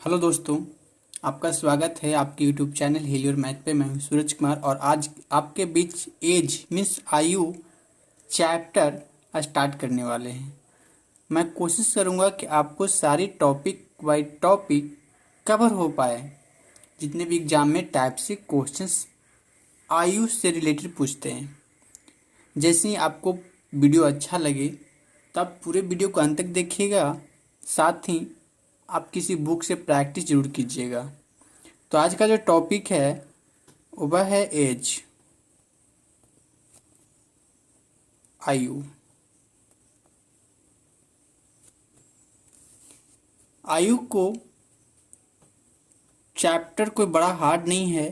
Hello दोस्तों, आपका स्वागत है आपके यूट्यूब चैनल हिली और मैथ पे। मैं हूं सूरज कुमार और आज आपके बीच एज मीन्स आयु चैप्टर स्टार्ट करने वाले हैं। मैं कोशिश करूंगा कि आपको सारी टॉपिक बाई टॉपिक कवर हो पाए। जितने भी एग्जाम में टाइप से क्वेश्चंस आयु से रिलेटेड पूछते हैं। जैसे ही आपको वीडियो अच्छा लगे तब पूरे वीडियो को अंत तक देखिएगा। साथ ही आप किसी बुक से प्रैक्टिस जरूर कीजिएगा। तो आज का जो टॉपिक है वह है एज, आयु। आयु को चैप्टर कोई बड़ा हार्ड नहीं है।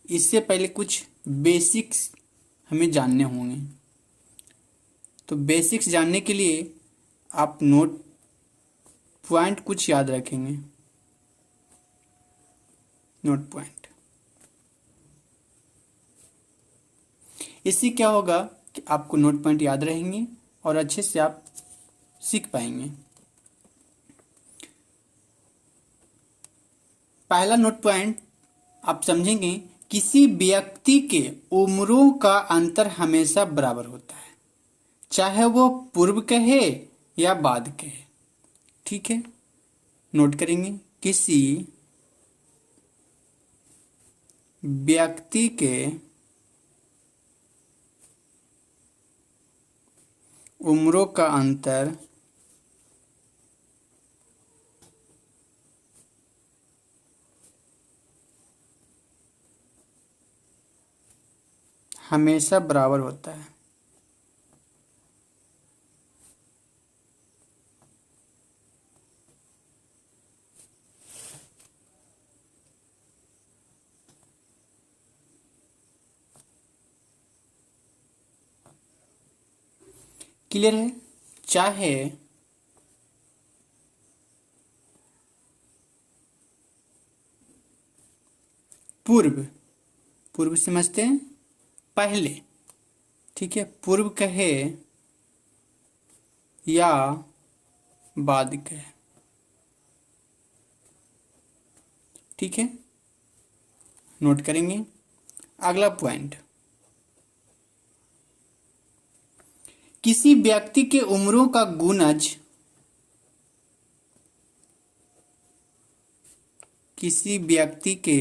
इससे पहले कुछ बेसिक्स हमें जानने होंगे। तो बेसिक्स जानने के लिए आप नोट पॉइंट कुछ याद रखेंगे। नोट पॉइंट इससे क्या होगा कि आपको नोट पॉइंट याद रहेंगे और अच्छे से आप सीख पाएंगे। पहला नोट पॉइंट आप समझेंगे, किसी व्यक्ति के उम्रों का अंतर हमेशा बराबर होता है, चाहे वो पूर्व कहे या बाद कहे। ठीक है, नोट करेंगे। किसी व्यक्ति के उम्रों का अंतर हमेशा बराबर होता है। क्लियर है? चाहे पूर्व, पूर्व समझते हैं पहले, ठीक है, पूर्व कहे या बाद कहे। ठीक है, नोट करेंगे। अगला पॉइंट, किसी व्यक्ति के उम्रों का गुणज, किसी व्यक्ति के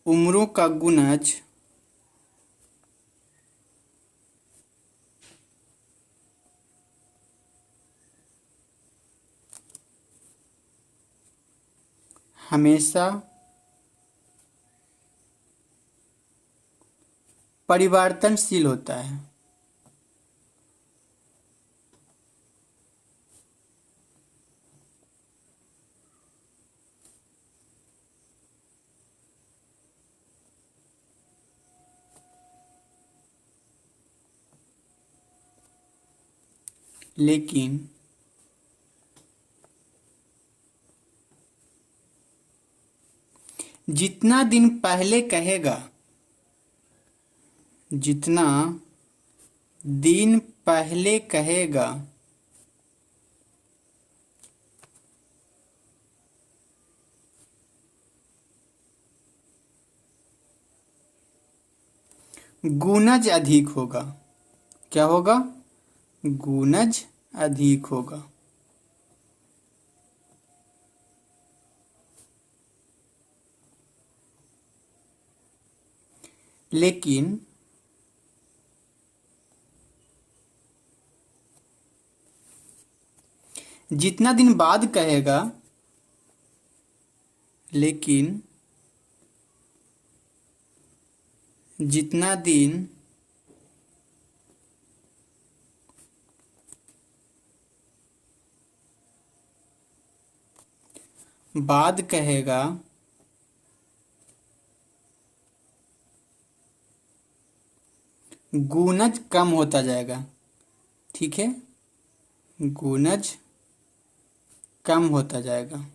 उम्रों का गुणज हमेशा परिवर्तनशील होता है। लेकिन जितना दिन पहले कहेगा, जितना दिन पहले कहेगा गुणज अधिक होगा। क्या होगा? गुणज अधिक होगा। लेकिन जितना दिन बाद कहेगा, लेकिन जितना दिन बाद कहेगा गुणज कम होता जाएगा। ठीक है, गुणज कम होता जाएगा।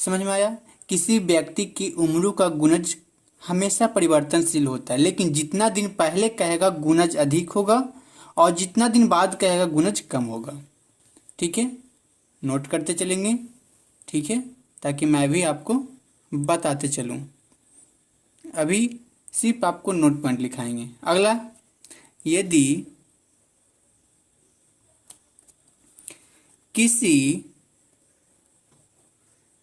समझ में आया? किसी व्यक्ति की उम्र का गुणज हमेशा परिवर्तनशील होता है, लेकिन जितना दिन पहले कहेगा गुणज अधिक होगा और जितना दिन बाद कहेगा गुणज कम होगा। ठीक है, नोट करते चलेंगे। ठीक है, ताकि मैं भी आपको बताते चलूं। अभी सिर्फ आपको नोट पॉइंट लिखाएंगे। अगला, यदि किसी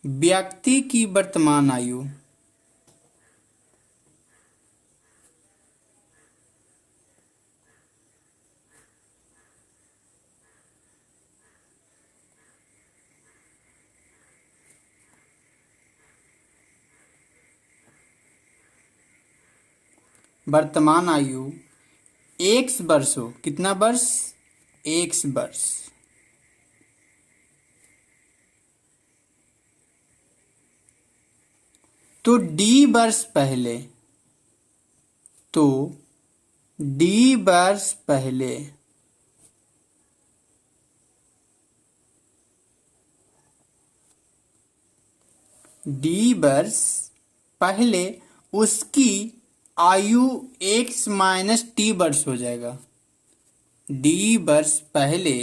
व्यक्ति की वर्तमान आयु वर्तमान आयु एक्स वर्ष हो, कितना वर्ष? एक्स वर्ष, तो डी वर्ष पहले, तो डी वर्ष पहले डी वर्ष पहले उसकी आयु एक्स माइनस टी वर्ष हो जाएगा। डी वर्ष पहले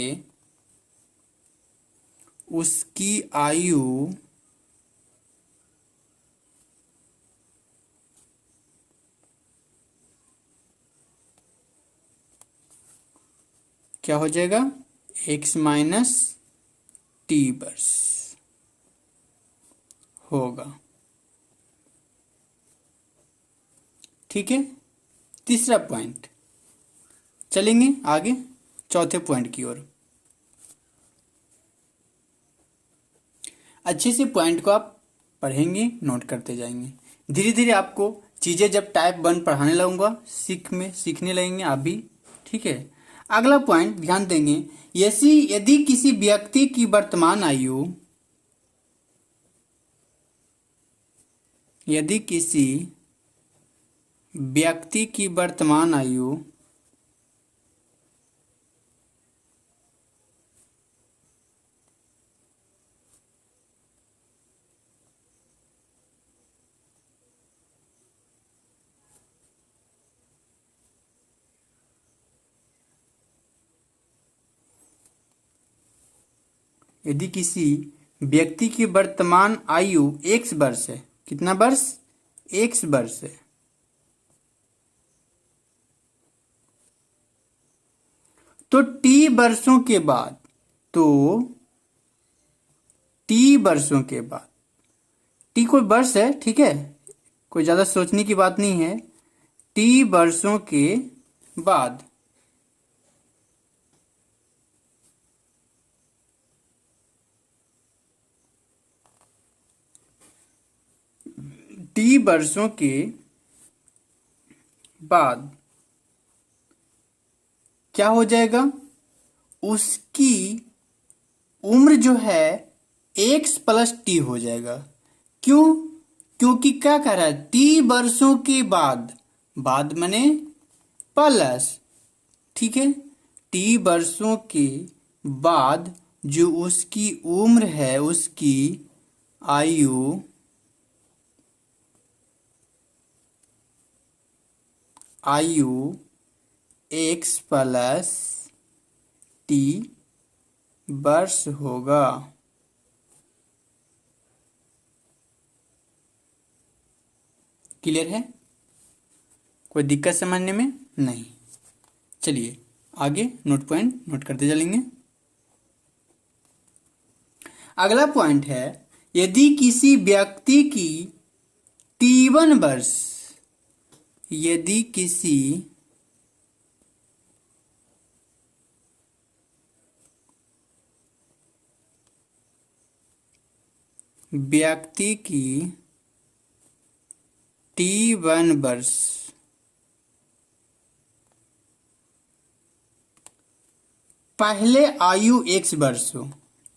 उसकी आयु क्या हो जाएगा? एक्स माइनस टी वर्ष होगा। ठीक है, तीसरा पॉइंट, चलेंगे आगे चौथे पॉइंट की ओर। अच्छे से पॉइंट को आप पढ़ेंगे, नोट करते जाएंगे। धीरे धीरे आपको चीज़ें जब टाइप 1 पढ़ाने लगूंगा सीखने लगेंगे आप भी। ठीक है, अगला पॉइंट ध्यान देंगे। यदि किसी व्यक्ति की वर्तमान आयु, यदि किसी व्यक्ति की वर्तमान आयु यदि किसी व्यक्ति की वर्तमान आयु एक्स वर्ष है, कितना वर्ष? एक्स वर्ष है, तो टी वर्षों के बाद, तो टी वर्षों के बाद, टी कोई वर्ष है, ठीक है, कोई ज़्यादा सोचने की बात नहीं है। टी वर्षों के बाद टी वर्षों के बाद क्या हो जाएगा? उसकी उम्र जो है एक्स प्लस टी हो जाएगा। क्यों? क्योंकि क्या कह रहा है? टी वर्षों के बाद, बाद माने प्लस। ठीक है, टी वर्षों के बाद जो उसकी उम्र है, उसकी आयु एक्स प्लस टी वर्ष होगा। क्लियर है? कोई दिक्कत समझने में नहीं? चलिए आगे नोट पॉइंट नोट करते चलेंगे। अगला पॉइंट है, यदि किसी व्यक्ति की T1 वर्ष, यदि किसी व्यक्ति की T1 वर्ष पहले आयु एक्स वर्ष हो,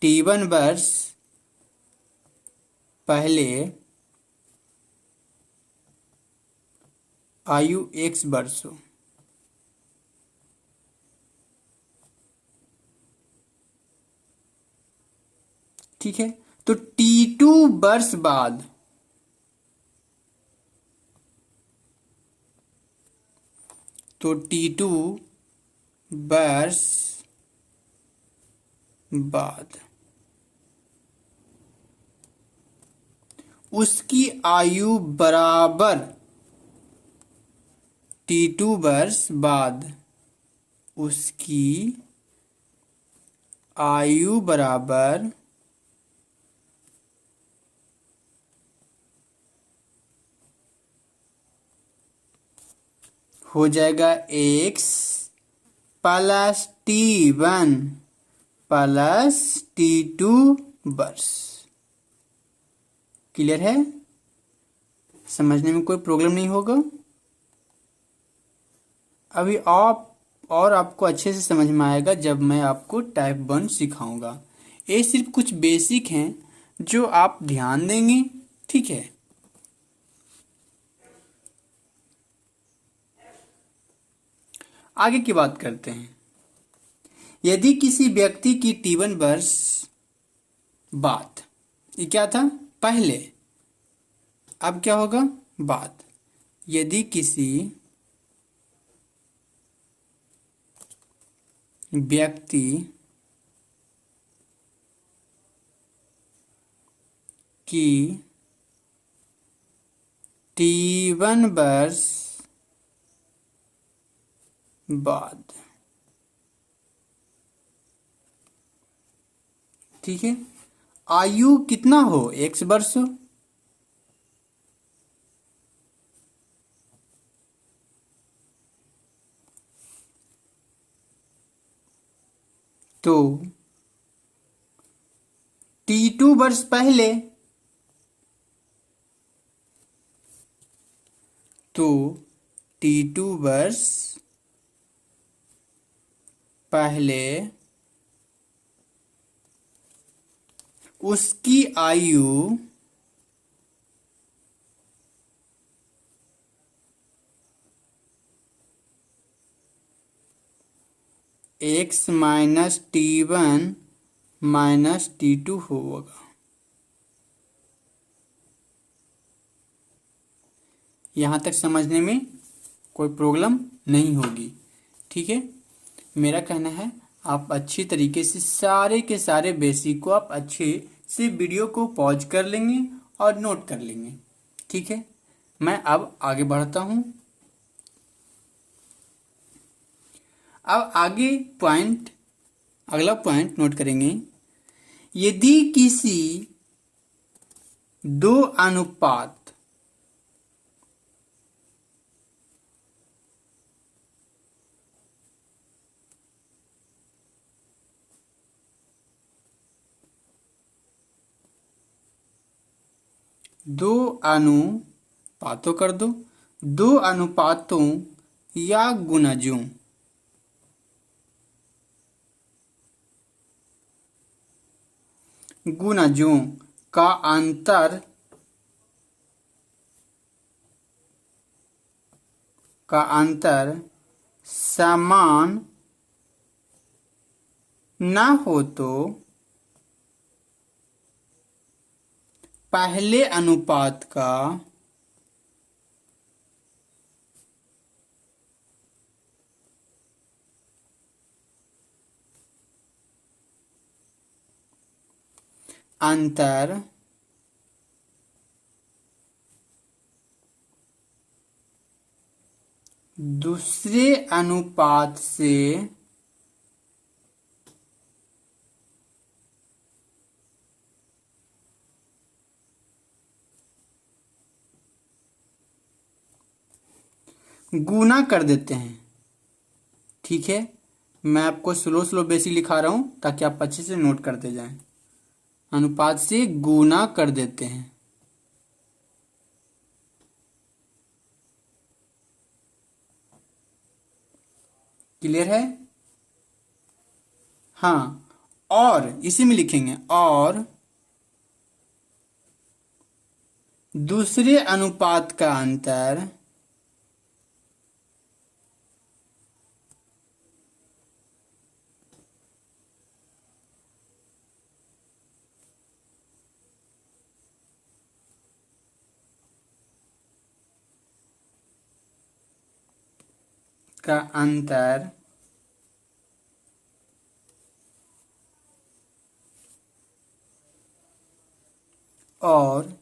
T1 वर्ष पहले आयु एक्स वर्ष हो, ठीक है, तो T2 वर्ष बाद T2 वर्ष बाद उसकी आयु बराबर T2 वर्ष बाद उसकी आयु बराबर हो जाएगा x plus T1 plus T2 वर्ष। क्लियर है? समझने में कोई प्रॉब्लम नहीं होगा। अभी आप और आपको अच्छे से समझ में आएगा जब मैं आपको टाइप 1 सिखाऊंगा। ये सिर्फ कुछ बेसिक हैं जो आप ध्यान देंगे, ठीक है। आगे की बात करते हैं। यदि किसी व्यक्ति की T1 वर्ष बाद, ये क्या था पहले, अब क्या होगा बाद। यदि किसी व्यक्ति की T1 वर्ष बाद, ठीक है, आयु कितना हो x वर्ष हो, तो T2 वर्ष पहले, तो T2 वर्ष पहले उसकी आयु x minus T1 minus T2 होगा। यहाँ तक समझने में कोई प्रॉब्लम नहीं होगी, ठीक है। मेरा कहना है आप अच्छी तरीके से सारे के सारे बेसिक को आप अच्छे से वीडियो को पॉज कर लेंगे और नोट कर लेंगे, ठीक है। मैं अब आगे बढ़ता हूँ। अब आगे अगला पॉइंट नोट करेंगे। यदि किसी दो अनुपात दो अनुपातों कर दो, दो अनुपातों या गुणजों का अंतर समान ना हो तो पहले अनुपात का अंतर दूसरे अनुपात से गुना कर देते हैं, ठीक है। मैं आपको स्लो बेसिक लिखा रहा हूं ताकि आप अच्छे से नोट करते जाएं। अनुपात से गुना कर देते हैं, क्लियर है? हाँ, और इसी में लिखेंगे और दूसरे अनुपात का अंतर का अंतर और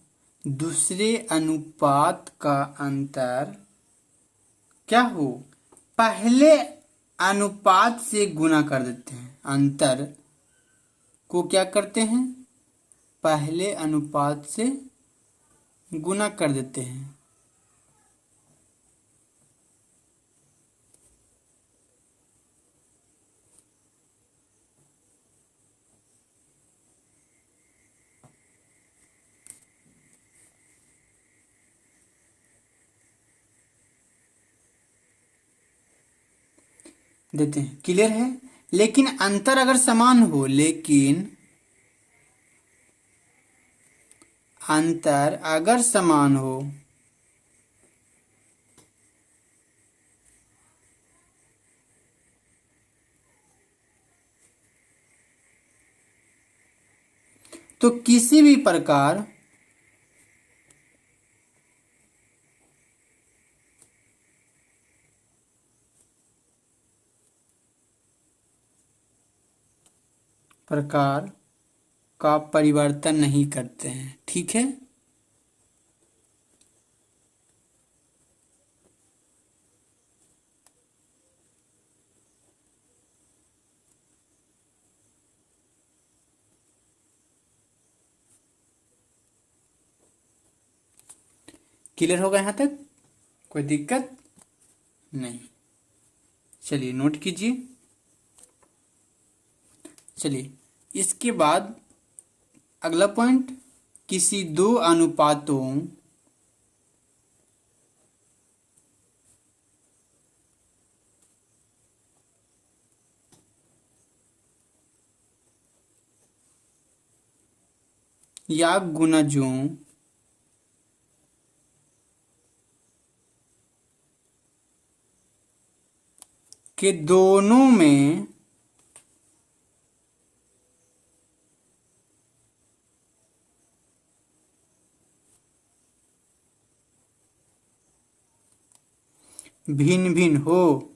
दूसरे अनुपात का अंतर क्या हो, पहले अनुपात से गुना कर देते हैं। अंतर को क्या करते हैं, पहले अनुपात से गुना कर देते हैं। देते हैं, क्लियर है। लेकिन अंतर अगर समान हो, लेकिन अंतर अगर समान हो तो किसी भी प्रकार का परिवर्तन नहीं करते हैं। ठीक है, क्लियर होगा यहां तक, कोई दिक्कत नहीं। चलिए नोट कीजिए। चलिए इसके बाद अगला पॉइंट, किसी दो अनुपातों या गुणजों के दोनों में भिन्न भिन्न हो,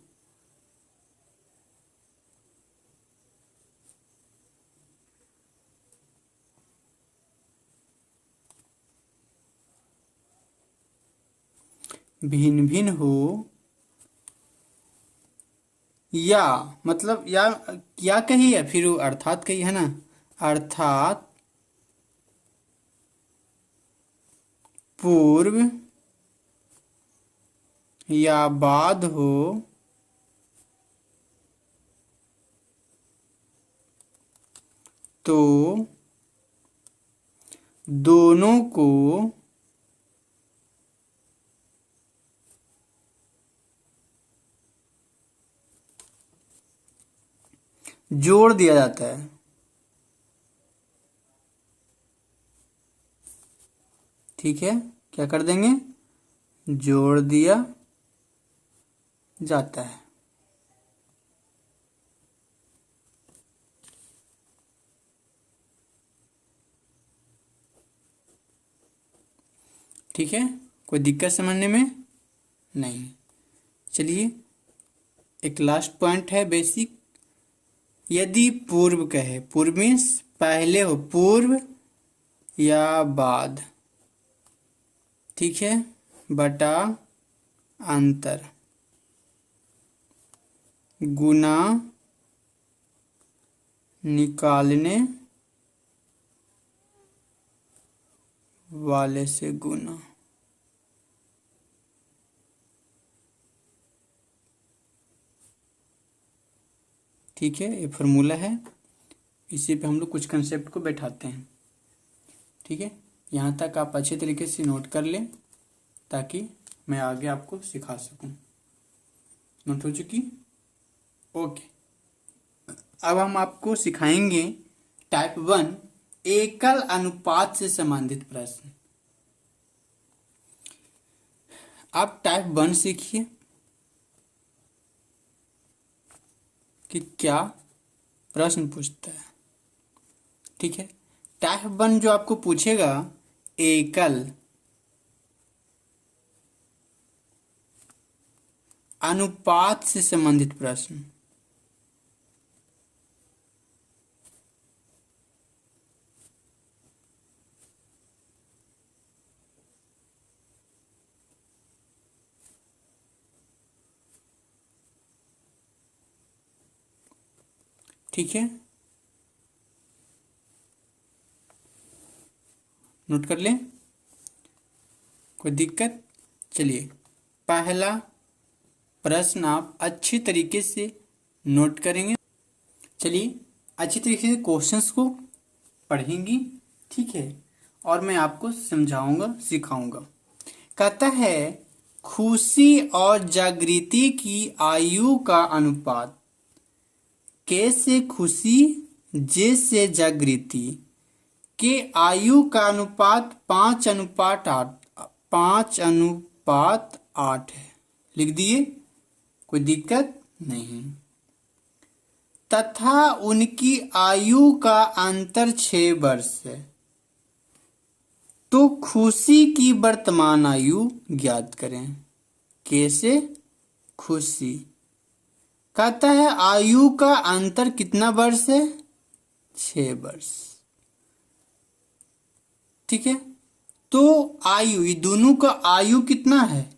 भिन्न भिन्न हो, या मतलब या कही है, फिर वो अर्थात कही है ना, अर्थात पूर्व या बाद हो, तो दोनों को जोड़ दिया जाता है। ठीक है, क्या कर देंगे, जोड़ दिया जाता है। ठीक है, कोई दिक्कत समझने में नहीं। चलिए एक लास्ट पॉइंट है बेसिक, यदि पूर्व कहे, पूर्व मीन्स पहले हो, पूर्व या बाद, ठीक है, बटा अंतर गुना निकालने वाले से गुना। ठीक है, ये फॉर्मूला है, इसी पे हम लोग कुछ कंसेप्ट को बैठाते हैं। ठीक है, यहाँ तक आप अच्छे तरीके से नोट कर लें ताकि मैं आगे आपको सिखा सकूं। नोट हो चुकी, ओके। अब हम आपको सिखाएंगे टाइप 1 एकल अनुपात से संबंधित प्रश्न। आप टाइप 1 सीखिए कि क्या प्रश्न पूछता है। ठीक है, टाइप 1 जो आपको पूछेगा, एकल अनुपात से संबंधित प्रश्न। ठीक है, नोट कर लें, कोई दिक्कत? चलिए, पहला प्रश्न आप अच्छी तरीके से नोट करेंगे। चलिए, अच्छी तरीके से क्वेश्चंस को पढ़ेंगी, ठीक है, और मैं आपको समझाऊंगा, सिखाऊंगा। कहता है खुशी और जागृति की आयु का अनुपात। के से खुशी, जे से जागृति के आयु का अनुपात 5:8, 5:8 है। लिख दिए, कोई दिक्कत नहीं। तथा उनकी आयु का अंतर 6 वर्ष है। तो खुशी की वर्तमान आयु ज्ञात करें। कैसे? खुशी, कहता है आयु का अंतर कितना वर्ष है? 6 वर्ष। ठीक है, तो आयु, ये दोनों का आयु कितना है?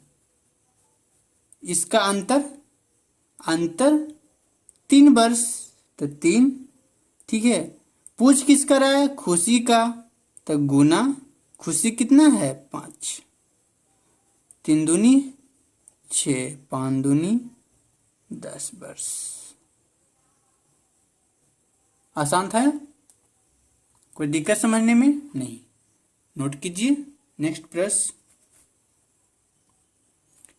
इसका अंतर 3 वर्ष, तो 3। ठीक है, पूछ किसका रहा है? खुशी का, तो गुना खुशी कितना है? 5। 3 दूनी 6, 5 दूनी 10 वर्ष। आसान था? कोई दिक्कत समझने में? नहीं। नोट कीजिए नेक्स्ट प्रश्न।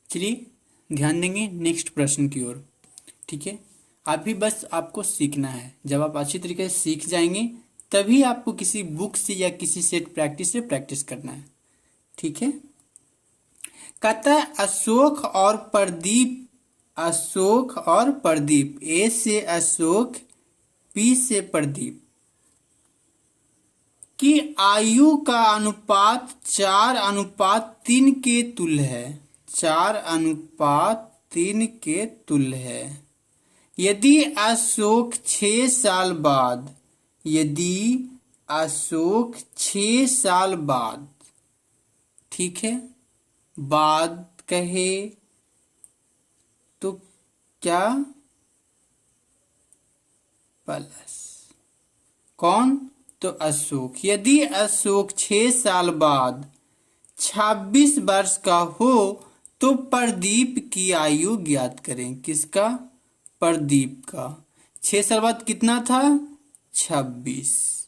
चलिए ध्यान देंगे नेक्स्ट प्रश्न की ओर। ठीक है, अभी बस आपको सीखना है। जब आप अच्छी तरीके से सीख जाएंगे तभी आपको किसी बुक से या किसी सेट प्रैक्टिस से प्रैक्टिस करना है। ठीक है, कहता है अशोक और प्रदीप, अशोक और प्रदीप, ए से अशोक, पी से प्रदीप की आयु का अनुपात 4:3 के तुल्य है। 4:3 के तुल्य है। यदि अशोक 6 साल बाद, यदि अशोक 6 साल बाद, ठीक है, बाद कहे तो क्या प्लस, कौन? तो अशोक। यदि अशोक 6 साल बाद 26 वर्ष का हो तो प्रदीप की आयु ज्ञात करें। किसका? प्रदीप का। 6 साल बाद कितना था? 26।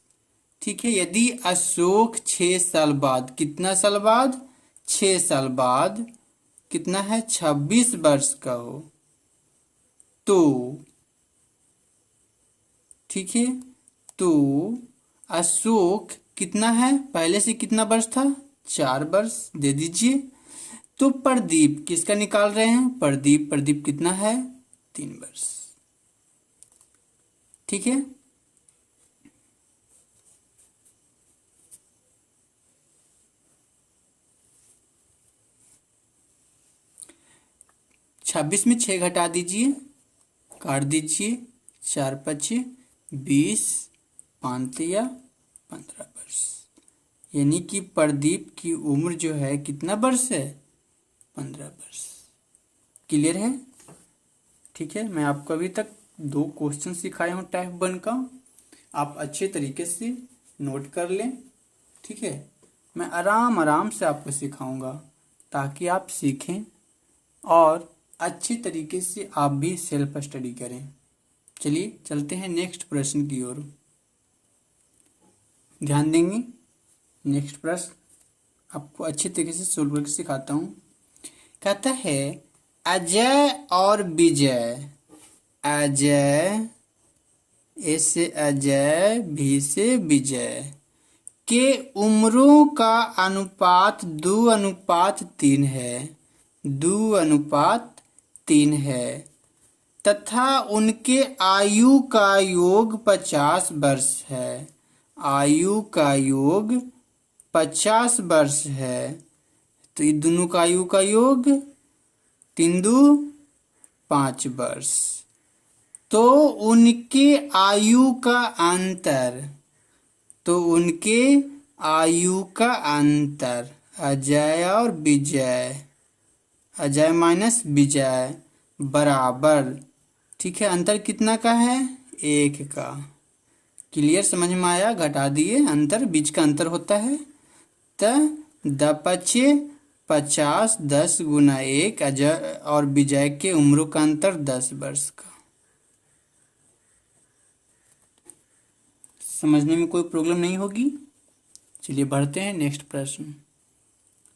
ठीक है, यदि अशोक 6 साल बाद, कितना साल बाद? 6 साल बाद कितना है? 26 वर्ष का हो तो, ठीक है, तो अशोक कितना है? पहले से कितना वर्ष था? 4 वर्ष दे दीजिए। तो प्रदीप किसका निकाल रहे हैं? प्रदीप, प्रदीप कितना है? 3 वर्ष। ठीक है, छब्बीस में 6 घटा दीजिए, काट दीजिए, 4 पचे 20, 5 या 15 वर्ष। यानी कि प्रदीप की उम्र जो है कितना वर्ष है? 15 वर्ष। क्लियर है? ठीक है, मैं आपको अभी तक 2 क्वेश्चन सिखाया हूँ टाइप 1 का। आप अच्छे तरीके से नोट कर लें। ठीक है, मैं आराम आराम से आपको सिखाऊंगा ताकि आप सीखें और अच्छी तरीके से आप भी सेल्फ स्टडी करें। चलिए चलते हैं नेक्स्ट प्रश्न की ओर। ध्यान देंगे, नेक्स्ट प्रश्न आपको अच्छे तरीके से सोल्व करके सिखाता हूँ। कहता है अजय और विजय, अजय, ए से अजय, भी से विजय के उम्रों का अनुपात 2:3 है। 2:3 है तथा उनके आयु का योग 50 वर्ष है। आयु का योग 50 वर्ष है। तो ये दोनों का आयु का योग 3 2 5 वर्ष। तो उनके आयु का अंतर, तो उनके आयु का अंतर अजय और विजय, अजय माइनस विजय बराबर, ठीक है, अंतर कितना का है? 1 का। क्लियर, समझ में आया? घटा दिए, अंतर बीच का अंतर होता है। तो 10×5 = 50, 10 × 1, अजय और विजय के उम्रों का अंतर 10 वर्ष का। समझने में कोई प्रॉब्लम नहीं होगी। चलिए बढ़ते हैं नेक्स्ट प्रश्न।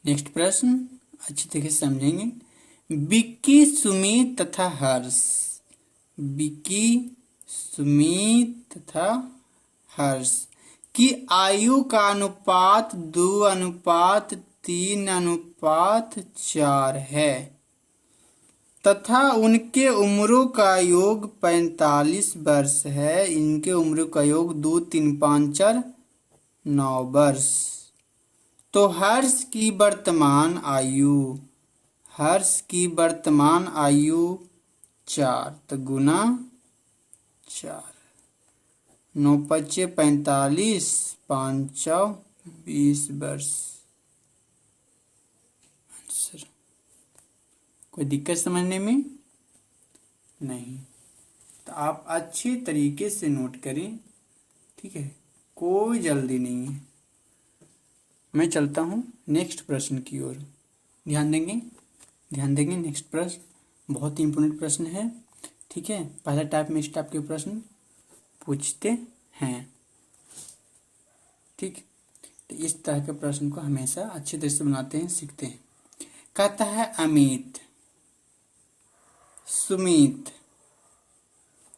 नेक्स्ट प्रश्न अच्छी तरीके से समझेंगे। विक्की, सुमित तथा हर्ष, विक्की, सुमित तथा हर्ष की आयु का अनुपात 2:3:4 है तथा उनके उम्रों का योग 45 वर्ष है। इनके उम्रों का योग 2, 3, 5, 4, 9 वर्ष। तो हर्ष की वर्तमान आयु, हर्ष की वर्तमान आयु 4, तो गुना 4, 9×5 = 45, 5×4 = 20 वर्ष। आंसर। कोई दिक्कत समझने में? नहीं। तो आप अच्छे तरीके से नोट करें, ठीक है, कोई जल्दी नहीं है। मैं चलता हूँ नेक्स्ट प्रश्न की ओर। ध्यान देंगे, ध्यान देंगे। नेक्स्ट प्रश्न बहुत ही इंपॉर्टेंट प्रश्न है, ठीक है। पहला टाइप में इस टाइप के प्रश्न पूछते हैं, ठीक। तो इस तरह के प्रश्न को हमेशा अच्छे तरह से बनाते हैं, सीखते हैं। कहता है अमित, सुमित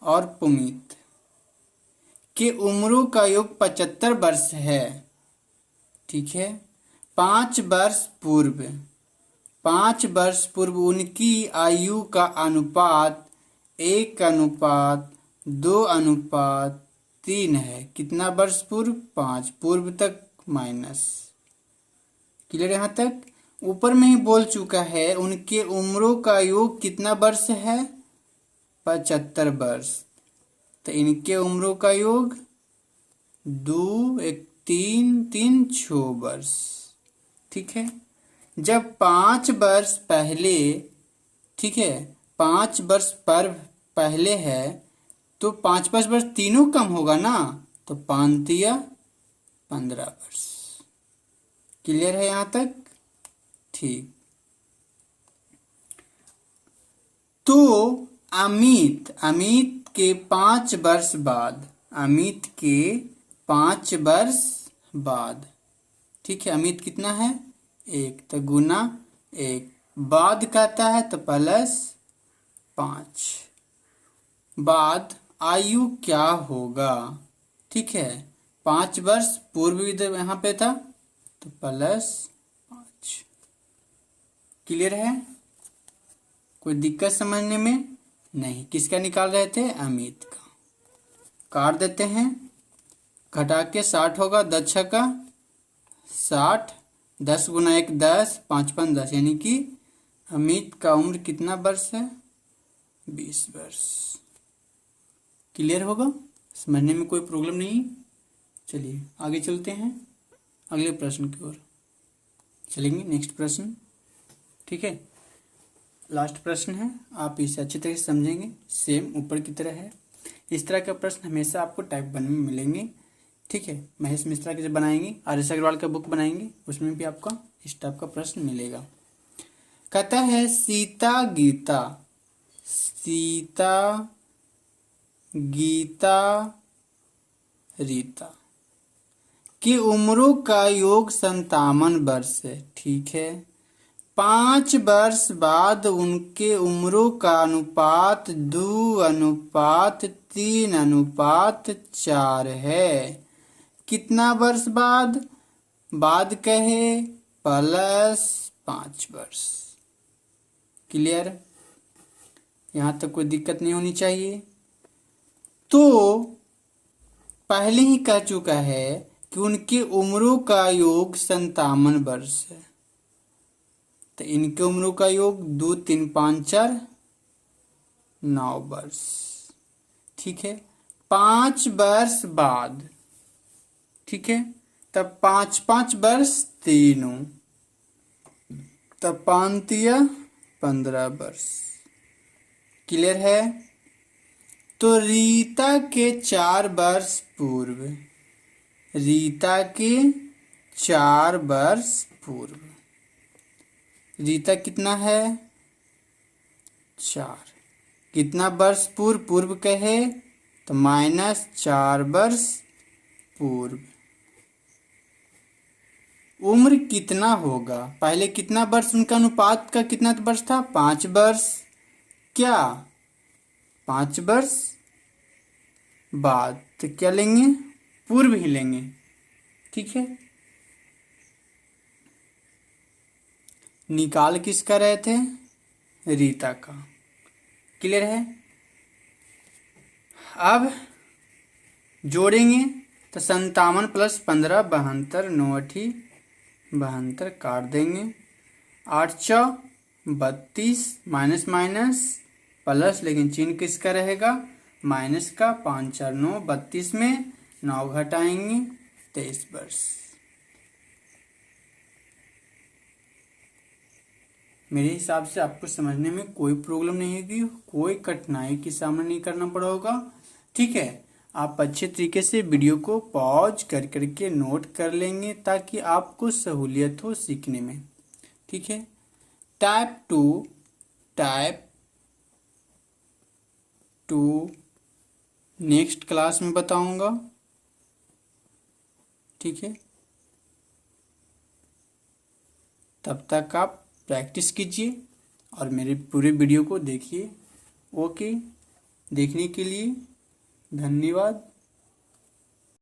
और पुमित के उम्रों का योग 75 वर्ष है, ठीक है। 5 वर्ष पूर्व उनकी आयु का अनुपात 1:2:3 है। कितना वर्ष पूर्व? 5। पूर्व तक माइनस। क्लियर यहाँ तक? ऊपर में ही बोल चुका है उनके उम्रों का योग कितना वर्ष है? 75 वर्ष। तो इनके उम्रों का योग 2, 1, 3, 3, 6 वर्ष, ठीक है। जब 5 वर्ष पहले, ठीक है, 5 वर्ष पर पहले है तो 5 वर्ष तीनों कम होगा ना, तो 5×3 = 15 वर्ष। क्लियर है यहाँ तक? ठीक। तो अमित के 5 वर्ष बाद, अमित के 5 वर्ष बाद, ठीक है, अमित कितना है? 1, तो गुना 1, बाद कहता है तो +5। बाद आयु क्या होगा? ठीक है, 5 वर्ष पूर्व इधर यहाँ पे था तो +5। क्लियर है? कोई दिक्कत समझने में? नहीं। किसका निकाल रहे थे? अमित का। काट देते हैं, घटा के 60 होगा, 10 का 60, 10 × 1 10, 5 × 5 10, यानी कि अमित का उम्र कितना वर्ष है? 20 वर्ष। क्लियर होगा? समझने में कोई प्रॉब्लम नहीं? चलिए आगे चलते हैं अगले प्रश्न की ओर चलेंगे। नेक्स्ट प्रश्न, ठीक है, लास्ट प्रश्न है। आप इसे अच्छी तरह से समझेंगे, सेम ऊपर की तरह है। इस तरह का प्रश्न हमेशा आपको टाइप 1 में मिलेंगे, ठीक है। महेश मिश्रा के जब बनाएंगे, आर.एस. अग्रवाल का बुक बनाएंगे, उसमें भी आपका इस टाइप का प्रश्न मिलेगा। कहता है सीता गीता रीता की उम्रों का योग 57 वर्ष है, ठीक है। 5 वर्ष बाद उनके उम्रों का अनुपात 2:3:4 है। कितना वर्ष बाद? बाद कहे +5 वर्ष। क्लियर? यहाँ तक कोई दिक्कत नहीं होनी चाहिए। तो पहले ही कह चुका है कि उनके उम्रों का योग 57 वर्ष है, तो इनके उम्रों का योग 2, 3, 5, 4, 9 वर्ष। ठीक है, 5 वर्ष बाद, ठीक है, तब 5 5 वर्ष तीनों, तब 5 या 15 वर्ष। क्लियर है? तो रीता के 4 वर्ष पूर्व, रीता के 4 वर्ष पूर्व, रीता कितना है 4, कितना वर्ष पूर्व, पूर्व कहे तो -4 वर्ष पूर्व। उम्र कितना होगा, पहले कितना वर्ष, उनका अनुपात का कितना वर्ष था 5 वर्ष, क्या 5 वर्ष बाद, तो क्या लेंगे पूर्व ही लेंगे। ठीक है, निकाल किसका रहे थे, रीता का। क्लियर है? अब जोड़ेंगे तो 57 + 15 72, 9 × 72 काट देंगे, 8 × 4 32, माइनस माइनस प्लस, लेकिन चिन्ह किसका रहेगा माइनस का, 5 4 9 32 में 9 घटाएंगे 23 वर्ष। मेरे हिसाब से आपको समझने में कोई प्रॉब्लम नहीं होगी, कोई कठिनाई की सामना नहीं करना पड़ा होगा। ठीक है, आप अच्छे तरीके से वीडियो को पॉज कर करके नोट कर लेंगे ताकि आपको सहूलियत हो सीखने में। ठीक है, टाइप टू नेक्स्ट क्लास में बताऊंगा। ठीक है, तब तक आप प्रैक्टिस कीजिए और मेरे पूरे वीडियो को देखिए। ओके, देखने के लिए धन्यवाद।